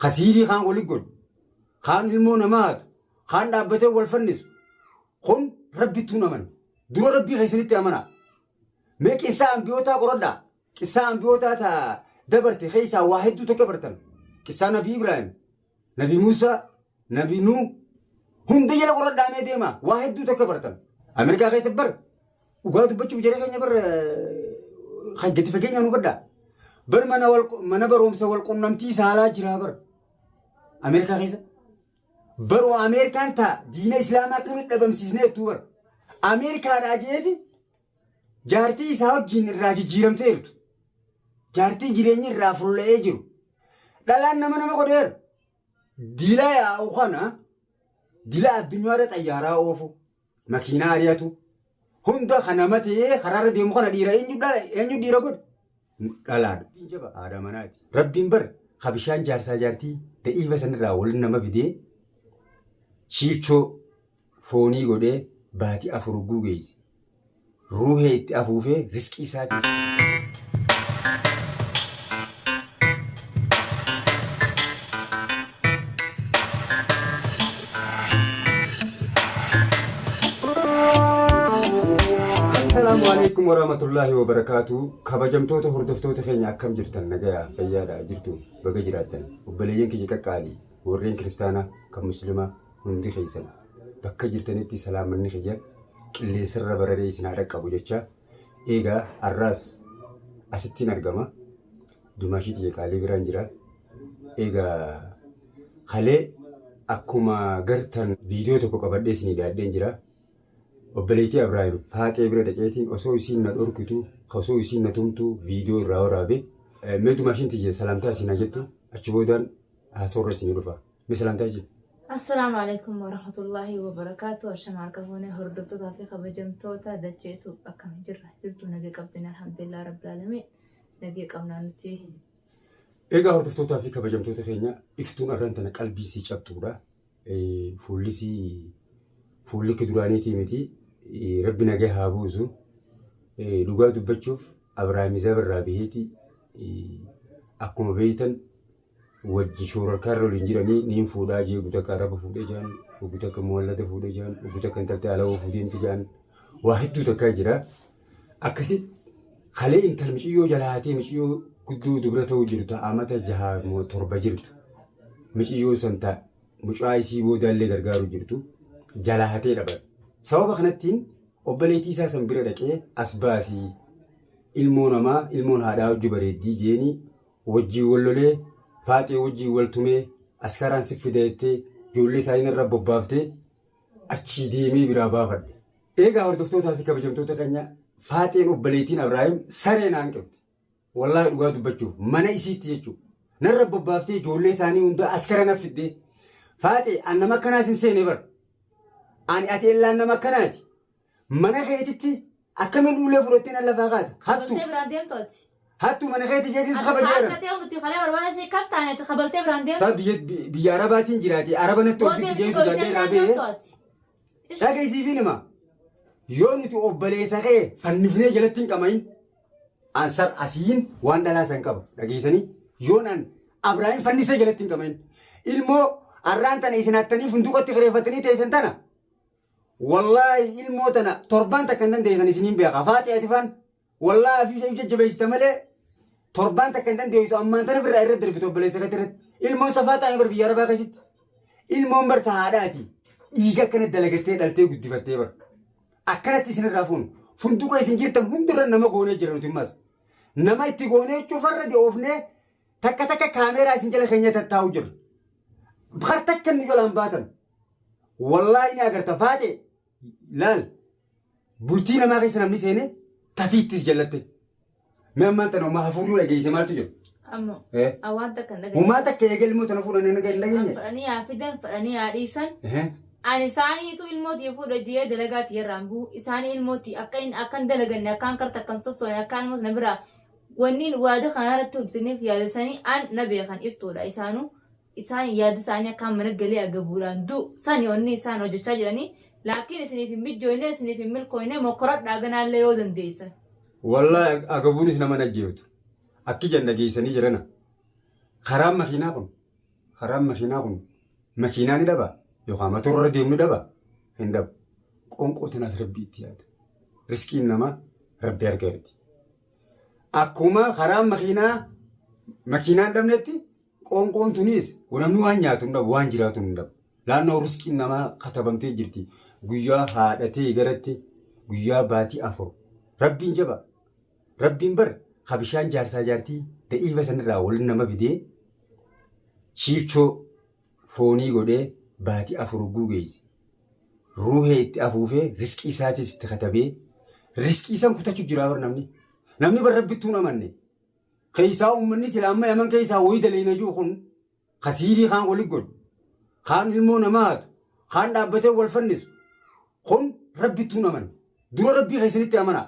خسيري خان ولقول خان المونا مات خان دابته والفنس خن ربي تونا من دور ربي خيسنتي أمنا ميك إنسان بيوتا قردا إنسان بيوتا تا دبرتي خيسا واحد دو تكبرتن كسان نبي إبراهيم نبي موسى نبي نو هم ديجا قردا مي ديما واحد دو تكبرتن أمريكا خيس بر وقالوا بتشوف جريكا نبر خجت فجينا نبدا بر من بروم سوال قنمتي سالا جرابر أمريكا خيس برو أمريكا تا دين إسلام كميت دبم سيزنة توبر أمريكا راجيتي جارتي ساوت جين راجي جيرم تيرت جارتي جيريني رافول لأجرو دلان نما قدر ديلا يا أخوانا ديلا الدنيا رت أيارا أوفو ماكينة أرياتو هندا خنامتي خرار ديمو خنا ديرا إنجو ديرا قد دلان بينجبا آدمانات ربين بر خبيشان جارسا جارتي تأيي بس نرا ولنا ما فيدي شيرشو فوني قدر باتي أفرقو جيز روحي أفوفه رزقي ساتي السلام عليكم ورحمة الله وبركاته كبجمتوت هردفتوت خيني أكم جرتن نجايا فيادا جرتو بقى جراتن وبليين كي كالي ورين كريستانا كمسلمة هندي خيسن بقى جرتنتي سلام مني خيا اللي سر برري سنارك أبو جتشا إيجا الراس أستين أرجما دماشي تيجي كالي برانجرا إيجا خالي أكما جرتن فيديو تكو كبردي سني دادين جرا وبليتي إبراهيم فاتي برا دقيقتين أسوي سين ندوركتو خسوي سين نتومتو فيديو راو رابي مدو ماشين تيجي سلامتا سيناجتو أشوفودان هسورة سينيروفا مسلامتا جي السلام عليكم ورحمة الله وبركاته أشمع كهوني هردبتو في خبجمتوتا دجيتو أكم جرة جلتو نجي قبضنا الحمد لله رب العالمين نجي قبنا نتي إيجا هردبتو في خبجمتوتا خينيا إفتون أرانتنا قلبي سي شابتورا فولي كدراني تيمتي ربنا جه هابوزو لغات بتشوف أبراهيم زبر رابيتي أكم بيتن وجه شور الكارل إنجراني نيم فودا جي وبتك عرب فودا جان وبتك مولد فودا جان وبتك أنت على وفودين تجان واحد دو تكاجرا أكسي خلي أنت المشيو جلاتي مشيو كدو دبرته وجرته عامته جها مو تربة جرته مشيو سنتا مش عايزي بودا اللي درجارو جرته جلاهاتي ربع سبب خنتين وبليتي ساسن بردك أسباسي المون هذا جبري دي جيني وجي ولله فاتي وجي ولتمي أسكاران سفيدتي جولي ساين الرب بافتي أشيديمي برابافد إيجا هردفتوتا في كبجمتوتا كنيا فاتين وبليتين إبراهيم سرين أنكبت والله وقعد بتشوف منا يسيت يشوف نرب بافتي جولي ساني وندا أسكارنا فيدي فاتي أنا ما كنا سنسيني بر أنا أتي إلا أنا ما كناتي منا خيتي أكمل أولى فروتين الله فقط هاتو منا خيتي جديد خبر جارم كتير متخلى بربنا زي كفت أنا تخبلت برانديم صار بيارباتين جراتي عربنا توفيق جيسو دادين رابيه لا كيسي فينا ما يوم تو أبلي سخي فنفني جلتين كماين أنصار أسين واندلا سنكب لقيسني يونان أبراهيم فنيسة جلتين كماين إلمو أرانتنا إسناتني فندقة تغريفتني تيسنتنا والله إلموتنا تربان تكندن تيسن سنين بيقى فاتي أتفان والله في جبه استمله تربان تكندن تيسو أما أنتنا في الرأي رد ربطو بلي سكترت إلمو صفات عمر بيارا باقى ست إلمو مرتهاداتي إيقا كانت دلقتين دلتين قد فتي بر أكانت إسن الرافون فندقة إسن جيرتن هندرا نما قوني جرانو تماس نما إتي قوني چوفر دي أوفني تكا تكا كاميرا إسن جل خينية تتاو جر بخارتك كن نجولان باتن والله إني أقر تفاتي لال بولتينا ما غيسنا مني سيني تفيتس جلتي ما أنت ما هفورو لجيسي مالتو جو أمو إيه أوانتك كن وما تكيجي المتنفور أنا نقول لجيني فأني أفيدن فأني أريسن أنا ساني تو الموت يفور جيه دلقات يرامبو إساني الموتي أكن دلقني أكن كرت كنصص وأنا كان موت نبرة ونين واده خنارة تبتني في هذا سني أن نبي خن إفتولا إسانو إسان ياد سانيا كم من الجلي أجبوران دو ساني وني سان وجتشا جراني لكن إسني في ميت جوينة إسني في ميل كوينة مقرط دعنا اللي يودن ديسا والله أجبوني سنما نجيوت أكيد جندا جيسني جرنا خرام مخينا كم haram makiinaa kun makiinaa ni dhaba yookaan motorra deemu ni dhaba hin dhabu. Qoonqootiin as rabbi itti yaada. Riskiin namaa rabbi argaati. Akkuma haram makiinaan dhabnetti qoonqoon tunis namni waan nyaatu hin dhabu waan jiraatu hin dhabu. Laannoo riskiin namaa katabamtee jirti. Guyyaa haadhatee garatti guyyaa baatii 4. Rabbiin jaba. Rabbiin bar habishaan jaarsaa jaartii da'iifa sanirraa waliin nama fidee shiirchoo foonii godhee baatii 4 guugeesse. Ruuhee itti afuufee riskii isaatis itti katabee riskii isaan kutachuu jiraa bar namni. Namni bar rabbittuu namanne. Keessaa uummanni silaamma yaman keessaa wayii daleena jiru kun kasiirii kaan waliin godhu. Kaan ilmoo namaa haatu. Kaan dhaabbatee wal fannisu. Kun rabbittuu namanne. Dura rabbii keessanitti amanaa.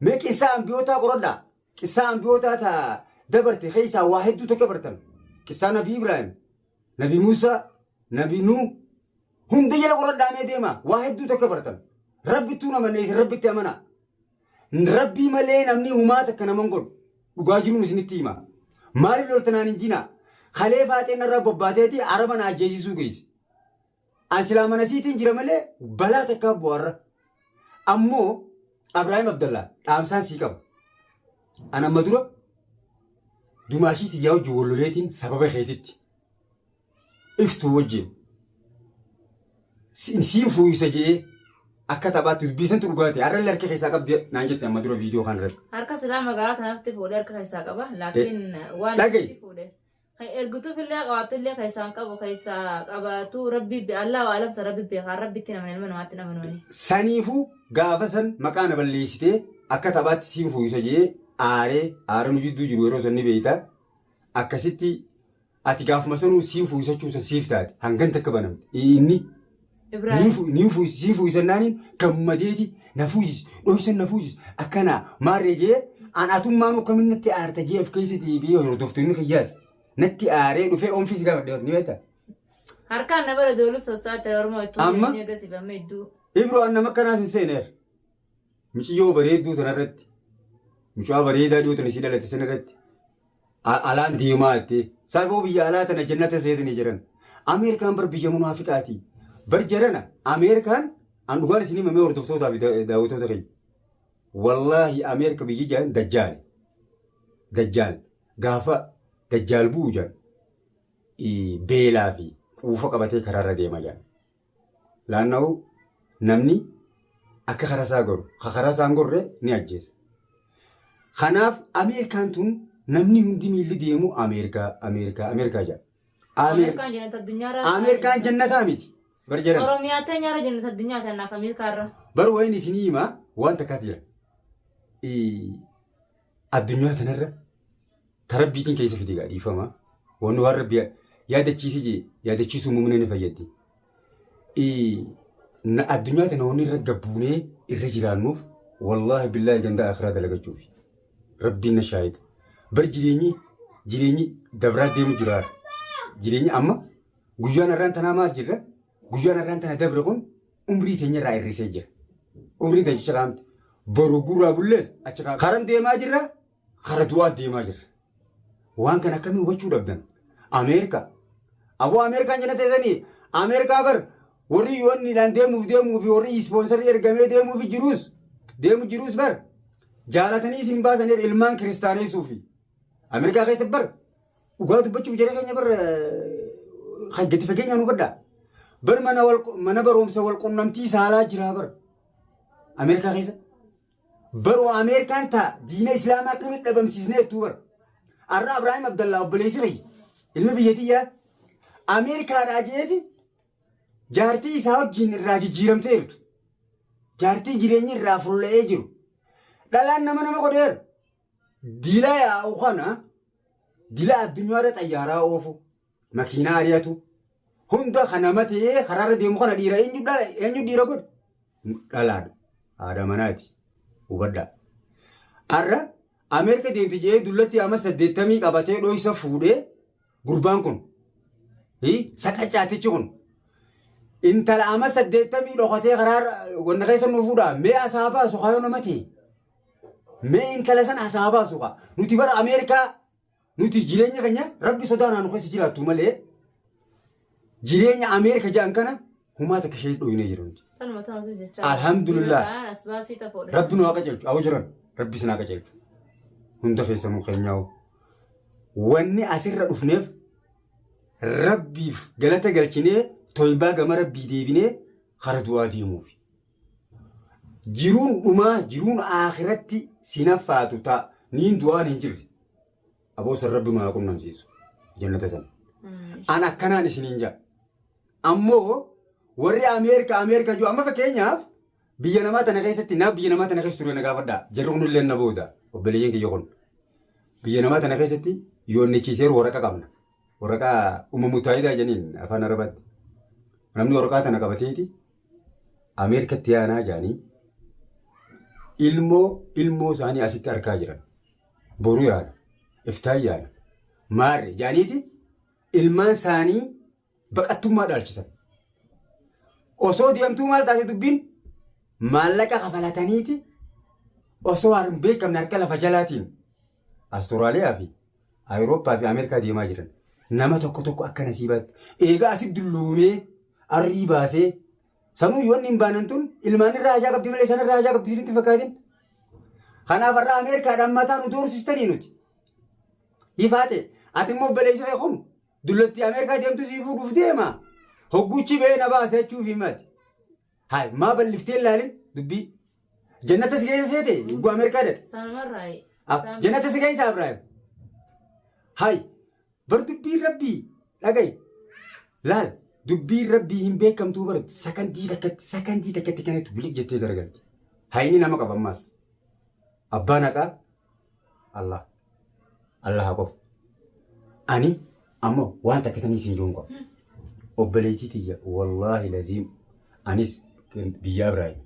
Mee qissaa ambiyootaa qoradhaa. Qissaa ambiyootaa taa dabarte keessaa waa hedduu tokko bartan. Qissaa Nabii Ibraahim, Nabii Muusaa, Nabii Nuu hunda jala qoradhaa mee deemaa waa hedduu tokko bartan. Rabbittuu namanne isin rabbitti amanaa. Rabbii malee namni humaa takka naman godhu. Dhugaa jiruun isinitti hima. Maaliif loltanaan hin jinaa? Kalee faaxeen irraa bobbaateeti araba na ajjeesisuu geessi. An silaa mana siitiin jira malee balaa takkaa bu'aarra. Ammoo Abrahaam Abdallaa dhaamsaan sii qaba. An amma dura dumaashiitii yaa hojii walloleetiin sababa keetitti. Iftuu wajjin. Siin fuuyisa jee akka taphaatti dubbisan dhugaati. Har'allee harka keessaa qabdi naan jette amma dura viidiyoo kan irratti. Harka silaa magaalaa tanaatti fuudhee harka keessaa qaba. Laakiin waan itti fuudhee. Ergutuuf illee qabaatu illee keessaan qabu keessaa qabaatu rabbi Allah waa alamsa rabbi beekaa rabbitti namaatti namanoni. Saniifuu gaafa san maqaa na balleessitee akka taphaatti siin fuuyisa jee aaree nu jidduu jiru yeroo sanni beeyta. Akkasitti ati gaafuma sanuu siin fuuyisachuu san siif taate hangan takka banamte. Inni siin fuuyisannaaniin gammadeeti na fuuyis dhohisan na fuuyis akkana maarree jee an atummaan akkaminnatti aarta jee of keessatti biyya hordoftu inni qiyyaas. Natti aaree dhufee oomfis gaafa ni beektaa. Harkaan na bara dooluu sossaatti Oromoo itti inni agarsiifame hedduu. Ibroo an nama akkanaas hin seeneer. Muciyyoo bareedduu tanarratti. Mucaa bareedaa dhiyoo tana si dhalate sanarratti. Alaan deemaa jettee. Saboo biyya alaa tana jannata seetanii jiran. Ameerikaan bar biyya munaafiqaati. Bar jarana Ameerikaan an dhugaan isinii mamee hordoftootaa fi daawwatoota keenya. Wallaahi Ameerika biyyi jaan dajjaal. Dajjaal. Gaafa dajjaal bu'u jaan beelaa fi quufa qabatee karaarra deema jaan. Laanna'u namni akka karasaa goru karasaa hin gorre ni ajjeesa. Kanaaf Ameerikaan tun namni hundi miilli deemu Ameerikaa jaan. Ameerikaan jannataa miti. Bar jiran. Oromiyaa ta'e nyaara jannata addunyaa ta'annaaf Ameerikaarra. Bar wayin isinii himaa waan takkaati jira. Addunyaa tanarra tarabbiitiin keessa fide gaadhiifama. Wanni waan rabbi yaadachiisi jee yaadachiisuu mumna ni fayyaddi. Addunyaa tana wanni irra gabbuunee irra jiraannuuf wallaahi billaahi gandaa akhiraa dalagachuuf. Rabbiin na shaahida. Bar jireenyi dabraa deemu jiraara. Jireenyi amma guyyaan irraan tanaa maal jirra? Guyyaan irraan tana dabre kun umrii teenya irraa hir'isee jira. Umriin teenya ciraamti. Boru guuraa bullees achi karam deemaa jirra? Kara du'aa deemaa jirra. Waan kan akkamii hubachuu dhabdan. Ameerikaa. Aboo Ameerikaan jannata teessanii Ameerikaa bar warri yoonni dhaan deemuuf fi warri ispoonsarii ergamee deemu jirus bar jaalatanii isin baasan ilmaan kiristaaneessuufi. Ameerikaa keessatti bar dhugaa dubbachuuf jedhee keenya bar gadi fageenyaan hubadhaa. Bar mana barumsa wal qunnamtii saalaa jira bar Ameerikaa keessa. Baroo Ameerikaan taa diina Islaamaa akkamitti dhabamsiisnee jettuu bar. Arra Abrahaam Abdallaa obboleessi fayyi ilma biyyatiyyaa Ameerikaadhaa jeeti jaartii isaa wajjin irraa jijjiiramtee jirtu. Jaartii jireenyi irraa fulla'ee jiru. Dhalaan nama godheera. Dila yaa'u kana dila addunyaarra xayyaaraa oofu makiinaa ari'atu hunda kana matee karaarra deemu kana dhiira eenyu dhiira godhe dhalaadha. Haadha manaati. Hubadhaa. Arra Ameerika deemti jee dullatti ama 80 qabatee dhoysa fuudhee gurbaan kun saqacaatichi kun intala ama 80 dhokatee karaarra wanna keessa nu fuudhaa mee asaa baasu kaayoo namati mee intala san asaa baasu kaa nuti bara Ameerikaa nuti jireenya keenya rabbi sodaanaan keessa jiraattu malee jireenya Ameerika jedhan kana humaa takka ishee dhoyinee jiran. Alhamdulillah. Rabbi nu haa qajeelchu. Awwa jiran. Rabbi isin haa qajeelchu. Hunda keessanuu keenyaa'u. Wanni asirra dhufneef Rabbiif galata galchinee toybaa gama Rabbii deebinee kara du'aa deemuuf. Jiruun dhumaa jiruun akhiratti sinaffaatu ta'a. Niin du'aan hin jirre. Aboosan Rabbi maa qunnamsiisu. Jannata sana. An akkanaan isiniin jaa. Ammoo warri Ameerika jiru amma fakkeenyaaf biyya namaa tana keessatti naaf biyya namaa tana keessa ture na gaafadhaa. Jarri kun illee na booda. Obboleeyyan kiyya kun. Biyya namaa tana keessatti yoonnichiiseeru waraqaa qabna. Waraqaa uumamu taayidaa janiin afaan Arabaatti. Namni waraqaa tana qabateeti Ameerikatti yaanaa jaanii ilmoo isaanii asitti argaa jiran. Boruu yaada. Iftaan yaada. Maarre jaaniiti ilmaan isaanii baqattummaa dhaalchisan. Osoo deemtuu maal taasise dubbiin maallaqa kafalataniiti osoo hin beekamne harka lafa jalaatiin Asturaaliyaa fi Awurooppaa fi Ameerikaa deemaa jiran. Nama tokko akka nasiibaatti eegaa asitti dulloomee arrii baasee sanuu yoonni hin baanan tun ilmaan irraa ajaa qabdi malee sana irraa ajaa qabdi isinitti fakkaatin. Kanaaf irraa Ameerikaadhaan mataan nu doorsistanii nuti. Hifaate ati immoo obboleessa kun dullatti Ameerikaa deemtu sii fuudhuuf deema. Hogguchi bee na baasa jechuuf himati. Hai maa balliftee ilaalin dubbii. Jannata si keessa seete guu Ameerikaa dhaqe. Sanumarraayi. Jannata si keessa Abiraayim. Hai bar dubbiin Rabbii dhagaye. Laal dubbiin Rabbii hin beekamtuu bar sakandii takkatti kanatti bilik jettee garagalti. Hayni nama qaba ammaas. Abbaan haqaa Allah. Allah haa qofu. Ani ammoo waan takkatanii siin jiruun qaba. Obboleettii tiyya wallaahi laziim anis biyya Abiraayim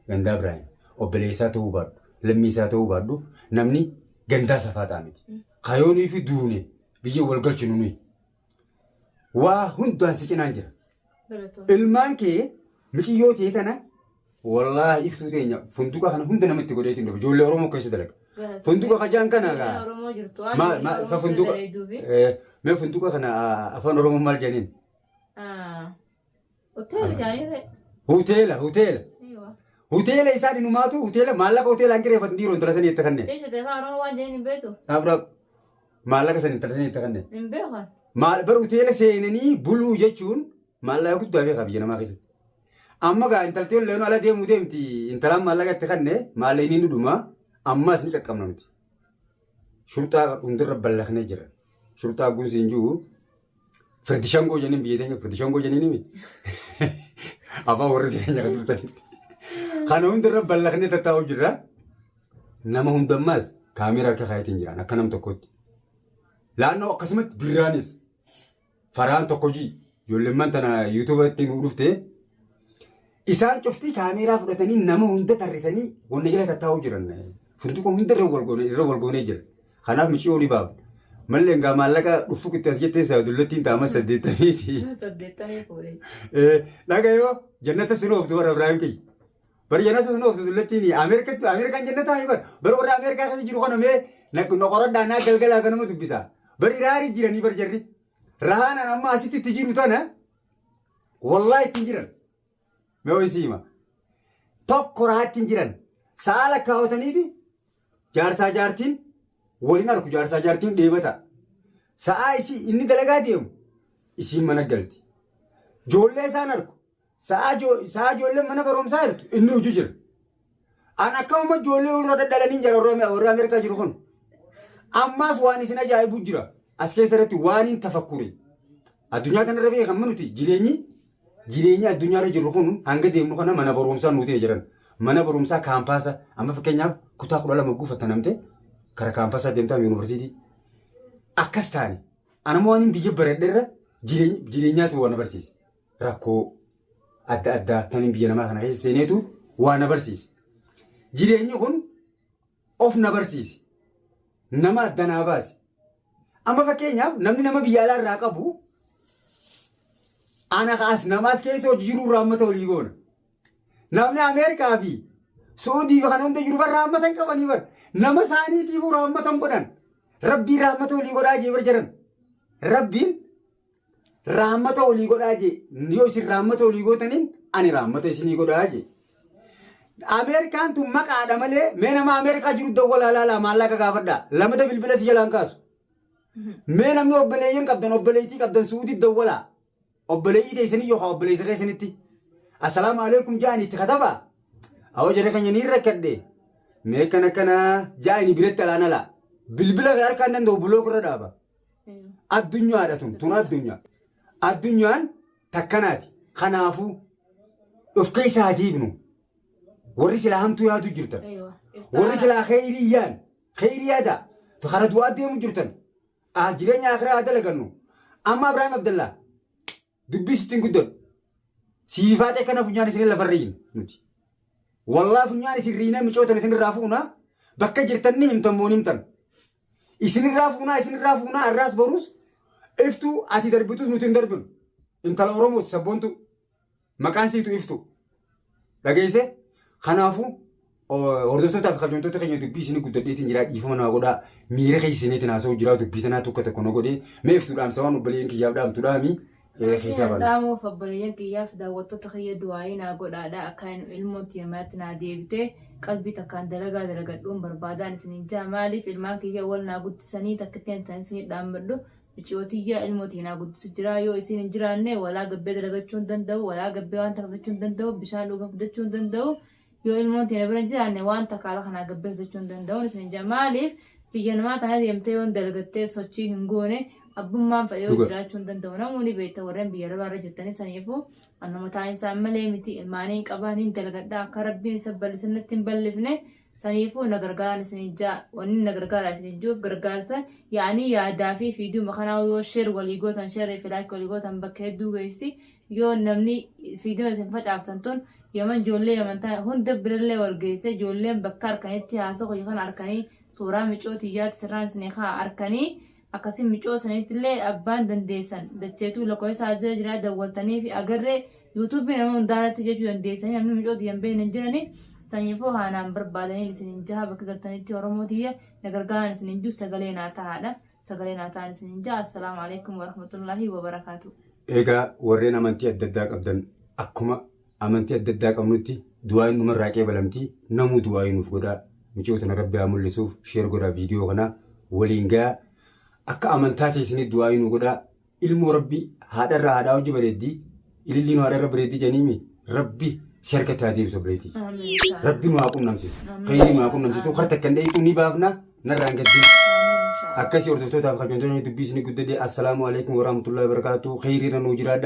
gandaa Abiraayim obboleessaa ta'uu baadhu lammiisaa ta'uu baadhu namni gandaa safaa ta'a miti. Kayoonii fi duune biyya wal galchinu nuyi. Waa hundaan si cinaan jira. Ilmaan kee michiyyoo ta'e tana wallaahi iftuu teenya funduqa kana hunda namatti godheetiin dhufu ijoollee Oromoo keessa dalaga. Funduqa kajaan kana mee funduqa kana afaan Oromoo maal jedhaniin? Hoteela isaan inumaatu hoteela maallaqa hoteelaan kireeffatan dhiiroo intala sanii itti kanneen. Maallaqa sanii intala sanii itti kanneen. Bar hoteela seenanii buluu jechuun maallaqa guddaa beekaa biyya namaa keessatti. Amma gaa intalteen leenuu ala deemuu deemti intalaan maallaqa itti kanneen maallaqa inni dhuma ammaas ni qaqqabna miti. Shurxaa hundirra ballaqnee jira. Shurxaa gunsi hin jiru. Firdishangoo jeniin biyya teenya firdishangoo jeniin himi. Abbaa warri teenya kan tursanitti. Kana hundirra ballaqnee tattaa'uu jirra. Nama hundammaas kaameeraa harka kaayatiin jiran akka nam tokkotti. Laannoo akkasumatti birraanis faraan tokko jii ijoollemman tana yuutuubatti nu dhufte isaan cuftii kaameeraa fudhatanii nama hunda tarrisanii wanna jala tattaa'uu jiran. Funduqa hunda irra wal goonee jira. Kanaaf michii olii baafna. Mallee ngaa maallaqa dhufu kitti as jettee isaa dullattiin taa'ama 80. 80 fuudhee. Dhaga yoo jannata sin ooftu warra Abiraayim kiyya. Bari jannata sin ooftu dullattiin Ameerikaan jannataa hibar. Bari warra Ameerikaa keessa jiru kana mee noqoradhaa naa galgalaa kanuma dubbisa. Bari raarii jiranii bar jarri. Rahaanaan amma asitti itti jiru tana wallaahi ittiin jiran. Mee ho'isii hima. Tokko rahaa ittiin jiran. Saala kaawwataniiti jaarsaa jaartiin. Waliin argu jaarsaa jaartiin deemata. Sa'aa inni dalagaa deemu isiin mana galti. Joollee isaan argu. Sa'aa joolleen mana barumsaa jirtu inni hojii jira. An akkasuma joollee warra dadhalanii jira warra Ameerikaa jiru kun. Ammaas waan isin ajaa'ibu jira. As keessatti waan hin tafakkuri. Addunyaa kanarra beekamu nuti jireenyi addunyaarra jiru kun hanga deemnu kana mana barumsaa nuti jiran. Mana barumsaa kaampaasa amma fakkeenyaaf kutaa 12 guufatanamte. Kara kaampaasa deemtaa yuunivarsiitii akkas taane anammoo waan biyya baradheerra jireenyaatu waan barsiise rakkoo adda addaa tan biyya namaa kana keessa seeneetu waan barsiise jireenyi kun of na barsiise nama addanaa baase amma fakkeenyaaf namni nama biyya alaa irraa qabu ana kaas namaas keessa hojii jiru raammata walii goona namni Ameerikaa fi Saudii kan hunda jiru barra raammatan qabanii bar nama isaaniitiifuu raammatan godhan rabbii raammata walii godhaa jee bar jiran rabbiin Rahmata olii godhaa jee. Yoo isin rahmata olii gootaniin ani rahmata isinii godhaa jee. Ameerikaan tun maqaadha malee mee nama Ameerikaa jiru dawwalaa laala maallaqa gaafadhaa. Lamada bilbila si jalaan kaasu. Mee namni obboleeyyan qabdan obboleeyyitii qabdan suudii dawwalaa. Obboleeyyii teessanii yookaan obboleessa keessanitti. Assalaamu alaikum jaanii itti katabaa. Awwa jara keenya ni rakkadhe. Mee kana jaanii biratti alaan alaa. Bilbila harkaan danda'u buloo kurra dhaaba. Addunyaadha tun addunyaa. Addunyaan takkanaati. Kanaafuu of keessaa diibnu. Warri silaa hamtuu yaadu jirtan. Warri silaa kheyrii yaada. Tukara du'aa deemu jirtan. Jireenya akiraa dalagannu. Amma Ibrahim Abdallah. Dubbii sittiin guddoon. Siifaatee kana funyaan isin lafarra yin nuti. Wallaa funyaan isin riinee micootan isin irraa fuunaa. Bakka jirtan ni himtan moo himtan. Isin irraa fuunaa arraas boruus. Iftuu ati darbitus nuti hin darbinu. Intala Oromooti sabboontu. Maqaan siitu iftu. Dhageesse. Kanaafuu hordoftoota fi kabajamtoota keenya dubbii isin guddadheetiin jira dhiifama naa godhaa. Miira keessaniitiin haasa'u jira dubbii sanaa tokko tokko na godhee. Mee iftuudhaan sabaan obboleeyyan kiyyaaf dhaamtuudhaami. Dhaamuuf obboleeyyan kiyyaaf daawwattoota kiyya du'aayii naa godhaadha. Akkaan ilmooti himatti naa deebitee qalbii takkaan dalagaa dalagadhuun barbaadaan isiniin jaa maaliif ilmaan kiyya wal naa guddisanii takkitteen ta'an isinii dhaammadhu. Micootiyyaa ilmooti naa guddisu jira yoo isin hin jiraanne walaa gabbee dalagachuu hin danda'u walaa gabbee waan takka fidachuu hin danda'u bishaan dhugan fidachuu hin danda'u yoo ilmooti na bira hin jiraanne waan takka haala kanaa gabbee fidachuu hin danda'u isin jaa maaliif biyya namaa tana deemtee yoon dalagattee sochii hin goone abbummaan fedhee jiraachuu hin danda'u namoonni beektaa warreen biyya lafaarra jirtanii saniifuu annuma taa'in isaan malee miti ilmaaniin qabaan hin dalagadhaa akka rabbiin isa bal'isanitti hin bal'ifne saniifuu na gargaaran isin jaa wanni na gargaara isin juuf gargaarsa yaani yaadaa fi fiidiyoo makanaa yoo sheer walii gootan sheer filaak walii gootan bakka hedduu geessi yoo namni fiidiyoo isin facaaftan tun yaman ijoollee yamantaa hunda birallee wal geesse ijoolleen bakka harkanitti haasa'u kan harkanii suuraa micootiyyaatti sirraan isin harkanii akkasii micoo sanittillee abbaan dandeessan dacheetuu lakkoofsa jira jira dawwaltanii fi agarree yuutuubii nama hundaarratti jechuu dandeessanii namni micooti yambeen hin jirani saniifuu haanaan barbaadanii isinin jaha bakka gartanitti Oromootiyya na gargaaran isinin juu sagalee naa ta'aadha. Sagalee naa ta'an isinin jaha. Assalaamu alaikum warahmatullahi wabarakaatu. Egaa warreen amantii adda addaa qabdan akkuma amantii adda addaa qabnutti du'aayin numarraa qeebalamtii namuu du'aayin nuuf godhaa. Micootana rabbi haa mul'isuuf sheer godhaa viidiyoo kana waliin gahaa akka amantaa teessinitti du'aayin nu godhaa. Ilmoo rabbi haadharraa haadhaa hojii bareeddii ililliin haadharra bareeddii janiimi rabbi شركة تهديب سبريتي ربي ما أقوم نمسيس خيري ما أقوم نمسيس وخرت كندي توني بافنا نرى نقدم أكاسي وردفتو تابخ جندون يدبيسني قددي السلام عليكم ورحمة الله وبركاته خيري رنوجراد